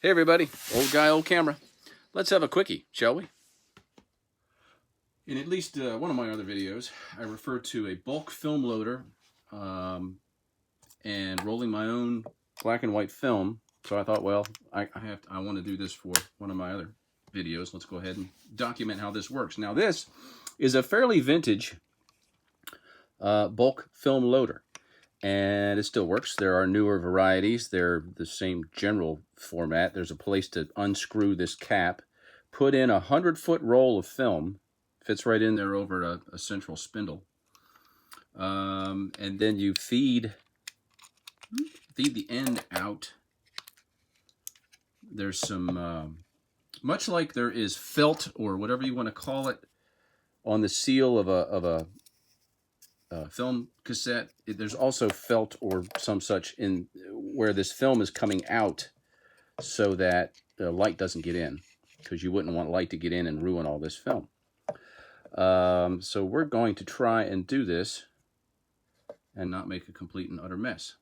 Hey everybody, old guy, old camera. Let's have a quickie, shall we? In at least one of my other videos, I refer to a bulk film loader and rolling my own black and white film. So I thought, well, I want to do this for one of my other videos. Let's go ahead and document how this works. Now this is a fairly vintage bulk film loader. And it still works. There are newer varieties. They're the same general format. There's a place to unscrew this cap, put in a 100-foot roll of film, fits right in there over a central spindle, and then you feed the end out. There's some, much like there is felt or whatever you want to call it on the seal of a film cassette. There's also felt or some such in where this film is coming out so that the light doesn't get in, because you wouldn't want light to get in and ruin all this film. So we're going to try and do this and not make a complete and utter mess.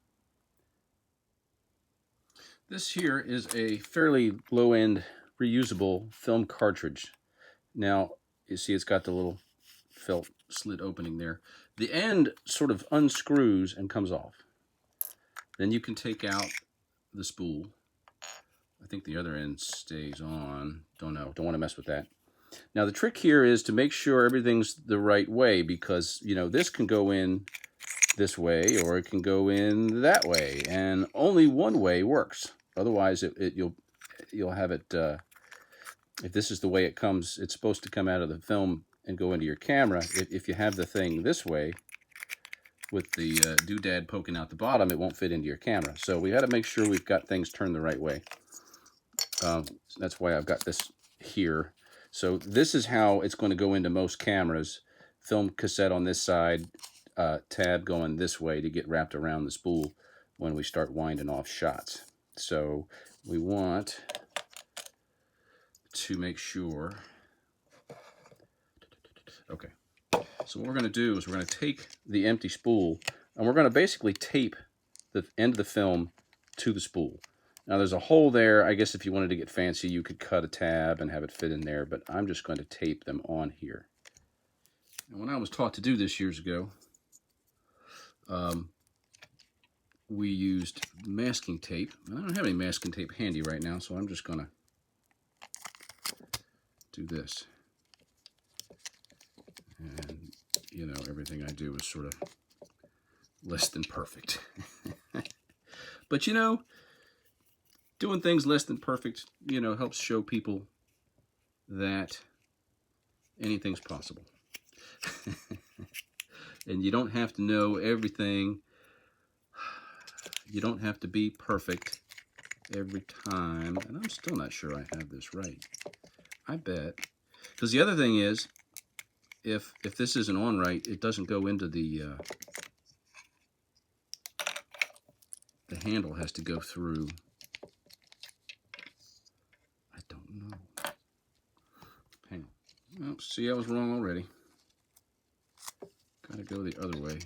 This here is a fairly low-end reusable film cartridge. Now you see it's got the little felt slit opening there. The end sort of unscrews and comes off. Then you can take out the spool. I think the other end stays on. Don't know. Don't want to mess with that. Now the trick here is to make sure everything's the right way, because you know this can go in this way or it can go in that way, and only one way works. Otherwise, you'll have it. If this is the way it comes, it's supposed to come out of the film and go into your camera. If you have the thing this way with the doodad poking out the bottom, it won't fit into your camera. So we got to make sure we've got things turned the right way. That's why I've got this here. So this is how it's going to go into most cameras. Film cassette on this side, tab going this way to get wrapped around the spool when we start winding off shots. So we want to make sure. Okay, so what we're going to do is we're going to take the empty spool and we're going to basically tape the end of the film to the spool. Now there's a hole there. I guess if you wanted to get fancy, you could cut a tab and have it fit in there, but I'm just going to tape them on here. And when I was taught to do this years ago, we used masking tape. I don't have any masking tape handy right now, so I'm just going to do this. And, you know, everything I do is sort of less than perfect. But, you know, doing things less than perfect, you know, helps show people that anything's possible. And you don't have to know everything. You don't have to be perfect every time. And I'm still not sure I have this right. I bet. Because the other thing is, if this isn't on right, it doesn't go into the handle has to go through. I don't know. Hang on. Oh, see, I was wrong already. Gotta go the other way.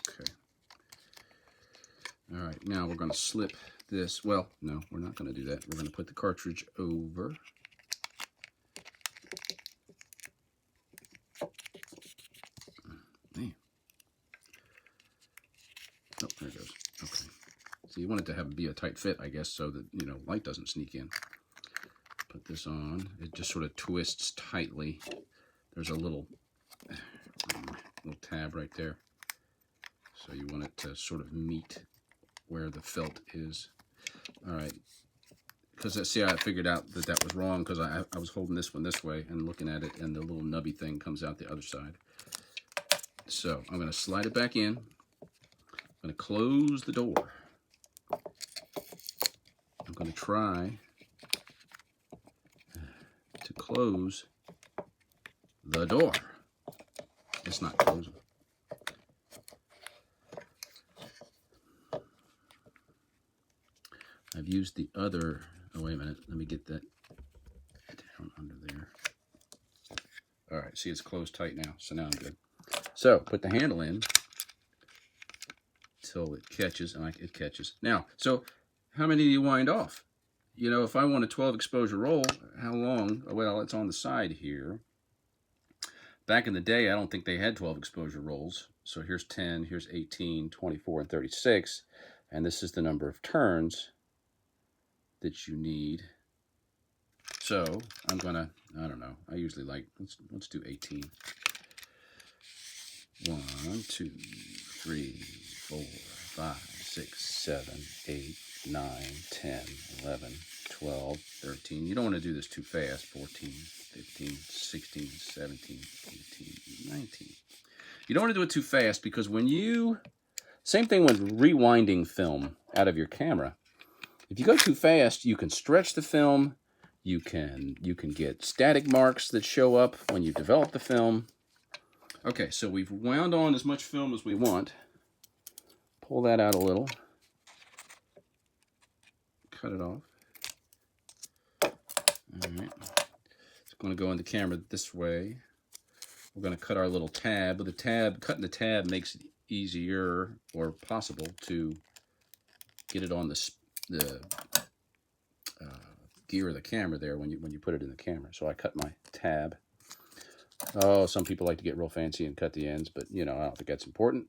Okay. All right, now we're going to slip this. Well, no, we're not going to do that. We're going to put the cartridge over. Man. Oh, there it goes. Okay. So you want it to be a tight fit, I guess, so that, you know, light doesn't sneak in. Put this on. It just sort of twists tightly. There's a little tab right there. So you want it to sort of meet where the felt is. All right. Because see, I figured out that that was wrong because I was holding this one this way and looking at it, and the little nubby thing comes out the other side. So I'm going to slide it back in. I'm going to close the door. I'm going to try to close the door. It's not closing. I've used the other, oh wait a minute, let me get that down under there. All right, see, it's closed tight now, so now I'm good. So put the handle in, till it catches, and it catches. Now, so how many do you wind off? You know, if I want a 12 exposure roll, how long? Well, it's on the side here. Back in the day, I don't think they had 12 exposure rolls. So here's 10, here's 18, 24, and 36. And this is the number of turns that you need. So I'm gonna, I don't know, I usually like, let's do 18. 1, 2, 3, 4, 5, 6, 7, 8, 9, 10, 11, 12, 13. You don't want to do this too fast. 14, 15, 16, 17, 18, 19. You don't want to do it too fast because when you, same thing with rewinding film out of your camera. If you go too fast, you can stretch the film. You can get static marks that show up when you develop the film. Okay, so we've wound on as much film as we want. Pull that out a little. Cut it off. All right. It's going to go in the camera this way. We're going to cut our little tab. With the tab, cutting the tab makes it easier or possible to get it on the gear of the camera there when you put it in the camera. So I cut my tab. Oh, some people like to get real fancy and cut the ends, but you know, I don't think that's important.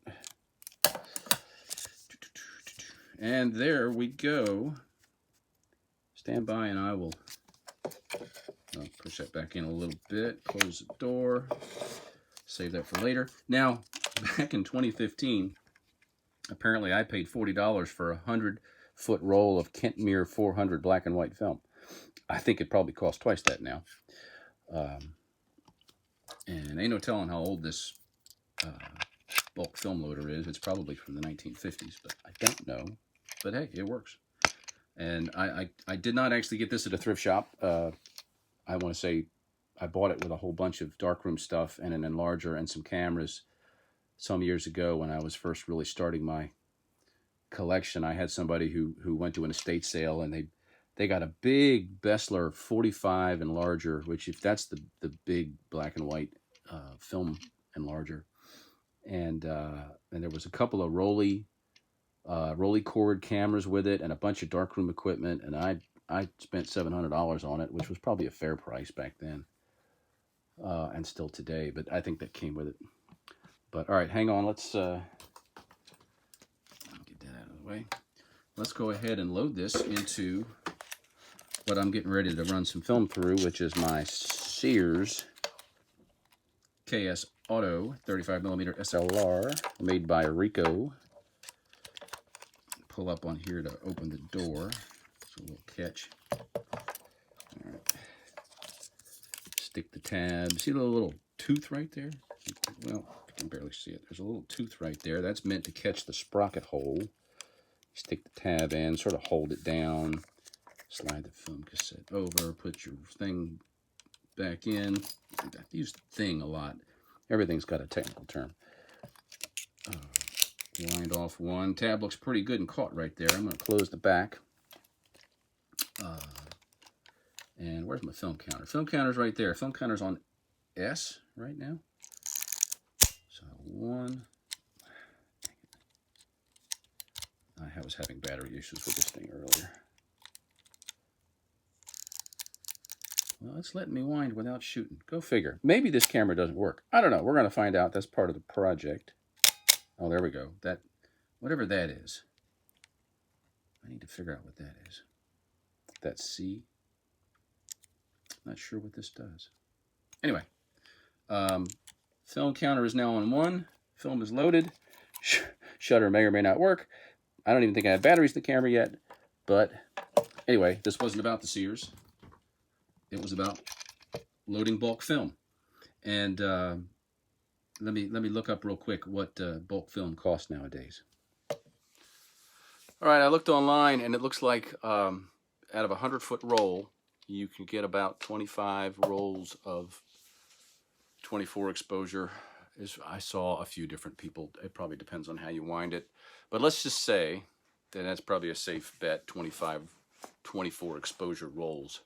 And there we go. Stand by and I'll push that back in a little bit, close the door, save that for later. Now, back in 2015, apparently I paid $40 for a 100-foot roll of Kentmere 400 black and white film. I think it probably costs twice that now. And ain't no telling how old this bulk film loader is. It's probably from the 1950s, but I don't know. But hey, it works. And I did not actually get this at a thrift shop. I want to say I bought it with a whole bunch of darkroom stuff and an enlarger and some cameras some years ago when I was first really starting my collection. I had somebody who went to an estate sale and they got a big Bessler 45 enlarger, which if that's the big black and white film enlarger, and there was a couple of Rolly cord cameras with it and a bunch of darkroom equipment, and I spent $700 on it, which was probably a fair price back then, and still today. But I think that came with it. But all right, hang on. Let's get that out of the way. Let's go ahead and load this into what I'm getting ready to run some film through, which is my Sears KS Auto 35mm SLR made by Ricoh. Pull up on here to open the door. It's a little catch. All right. Stick the tab. See the little tooth right there? Well, you can barely see it. There's a little tooth right there. That's meant to catch the sprocket hole. Stick the tab in, sort of hold it down. Slide the film cassette over, put your thing back in. I use thing a lot. Everything's got a technical term. Wind off one. Tab looks pretty good and caught right there. I'm going to close the back. And where's my film counter? Film counter's right there. Film counter's on S right now. So 1. I was having battery issues with this thing earlier. Well, it's letting me wind without shooting. Go figure. Maybe this camera doesn't work. I don't know. We're going to find out. That's part of the project. Oh, there we go. That, whatever that is. I need to figure out what that is. That's C. Not sure what this does. Anyway, film counter is now on 1. Film is loaded. Shutter may or may not work. I don't even think I have batteries in the camera yet. But anyway, this wasn't about the Sears. It was about loading bulk film. And let me look up real quick what bulk film costs nowadays. All right, I looked online, and it looks like out of a 100-foot roll, you can get about 25 rolls of 24 exposure. I saw a few different people. It probably depends on how you wind it. But let's just say that that's probably a safe bet, 24 exposure rolls.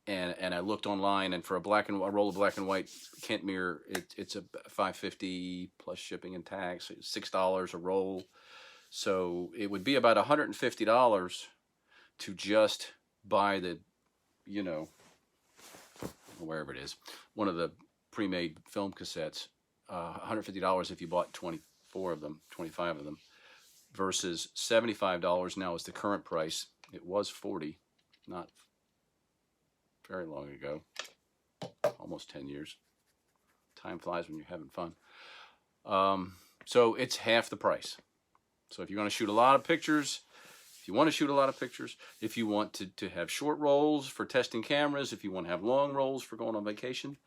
and I looked online, and for a roll of black and white Kent mirror, it's a $5.50 plus shipping and tax, $6 a roll. So it would be about $150 to just buy the, you know, wherever it is, one of the pre-made film cassettes. $150 if you bought 24 of them, 25 of them, versus $75 now is the current price. It was $40, not very long ago, almost 10 years. Time flies when you're having fun. So it's half the price. So if you're going to shoot a lot of pictures, if you want to shoot a lot of pictures, if you want to have short rolls for testing cameras, if you want to have long rolls for going on vacation,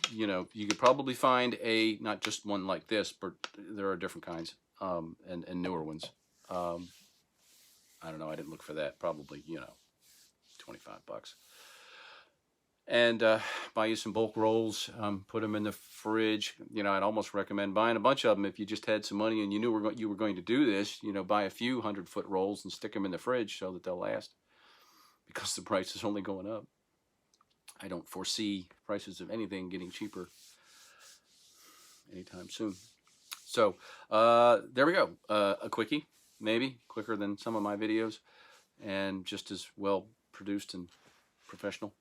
you know, you could probably find not just one like this, but there are different kinds, and newer ones. I don't know, I didn't look for that. Probably, you know, $25. And buy you some bulk rolls, put them in the fridge. You know, I'd almost recommend buying a bunch of them if you just had some money and you knew you were going to do this. You know, buy a few 100-foot rolls and stick them in the fridge so that they'll last, because the price is only going up. I don't foresee prices of anything getting cheaper anytime soon. So there we go. A quickie, maybe quicker than some of my videos, and just as well produced and professional.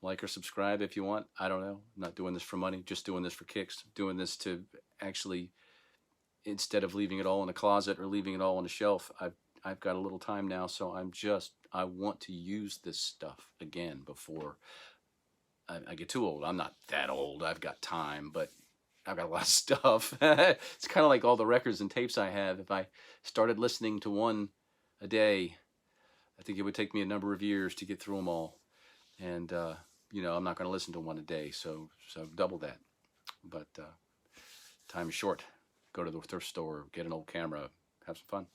Like or subscribe if you want. I don't know. I'm not doing this for money, just doing this for kicks. Doing this to actually, instead of leaving it all in a closet or leaving it all on a shelf, I've got a little time now, so I want to use this stuff again before I get too old. I'm not that old. I've got time, but I've got a lot of stuff. It's kind of like all the records and tapes I have. If I started listening to one a day, I think it would take me a number of years to get through them all. And, you know, I'm not going to listen to one a day, so double that. But time is short. Go to the thrift store, get an old camera, have some fun.